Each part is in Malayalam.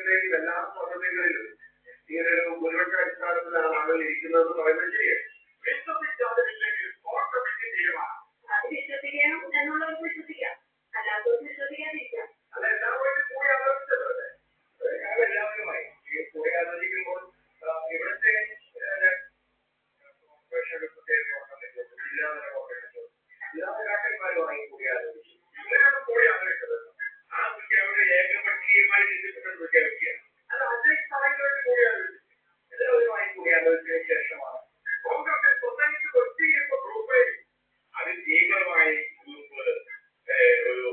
ഇപ്പോഴത്തേക്കും എല്ലാ പദ്ധതികളിലും ഇങ്ങനൊരു ഭൂരിപക്ഷ അടിസ്ഥാനത്തിലാണ് ആളുകൾ ഇരിക്കുന്നതെന്ന് പറയുന്നത് ശരിയാണ്. വിശ്വസിക്കാതില്ലെങ്കിൽ ഓട്ടോമാറ്റിക് തീരുമാനം അത് വിശ്വസിക്കണം എന്നുള്ളവർക്ക് വിശ്വസിക്കാം, അല്ലാത്തവർക്ക് വിശ്വസിക്കാതിരിക്കാം. അല്ല എല്ലാവരും കൂടി ആലോചിച്ചതല്ലേ, എല്ലാവരുമായി കൂടി ആലോചിക്കുമ്പോൾ ഇവിടുത്തെ ജില്ലാതല കോർഡിനേറ്റർ ജില്ലാ നേതാക്കന്മാരുമായി കൂടി ആലോചിച്ചു. ഇങ്ങനെയാണ് കൂടി ആലോചിച്ചത്. ആ പ്രഖ്യാപനം ഏകപക്ഷീയമായി ചിന്തിച്ചിട്ട് പ്രഖ്യാപിക്കുക. അത് അധ്യക്ഷമായിട്ട് കൂടി ആലോചിച്ചു. എല്ലാവരുമായി കൂടി ആലോചിച്ചതിന് ശേഷമാണ് കോൺഗ്രസ് സ്വന്തമായിട്ട് പ്രത്യേക ഗ്രൂപ്പ് അത് തീവ്രമായി ഗ്രൂപ്പ് ഒരു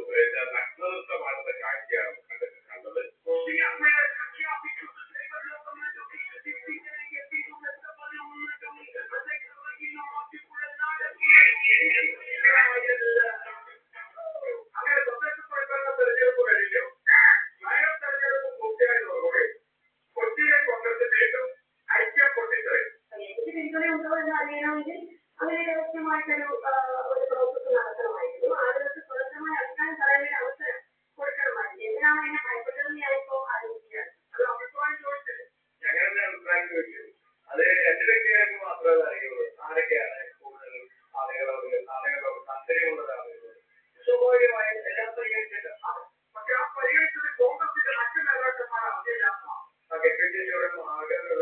നഗ്നതമാണെന്ന കാഴ്ചയാണ് കണ്ടത്. അങ്ങനെ സന്ദേശപ്പെടുത്തുന്ന തെരഞ്ഞെടുപ്പ് കഴിഞ്ഞു. നയ തെരഞ്ഞെടുപ്പ് പൂർത്തിയായതോടുകൂടി കൊച്ചിയിലെ കോൺഗ്രസ് വീണ്ടും ഐക്യം പൊട്ടിത്തെറി. എനിക്ക് പിന്തുണ ഉണ്ടോ എന്ന് അറിയണമെങ്കിൽ അങ്ങനെ രഹസ്യമായിട്ടൊരു പ്രോസസ് നടത്തണമായിരുന്നു. ആളുകൾക്ക് സ്വതന്ത്രമായി അഭിപ്രായം പറയാൻ അവസരം കൊടുക്കണമായിരുന്നു. എന്തിനാണ് അതിനെ ഭയപ്പെട്ടതെന്ന് ഞാനിപ്പോ ആലോചിക്കുകയാണ്. അത് അഭിപ്രായം ചോദിച്ചത് ഞങ്ങളുടെ അഭിപ്രായം ചോദിച്ചു. അത് രണ്ട് വ്യക്തികൾക്ക് മാത്രമേ അറിയുള്ളൂ. ആരൊക്കെയാണ് കൂടുതൽ ആളുകളോട് താല്പര്യമുള്ളത് ആളുകൾ സ്വാഭാവികമായും എല്ലാം പരിഗണിച്ചിട്ട്. പക്ഷെ ആ പരിഗണിച്ചത് കോൺഗ്രസിന്റെ മറ്റു നേതാക്കന്മാർ അറിയില്ല. കെ പി സി സിയുടെ ആഗ്രഹങ്ങൾ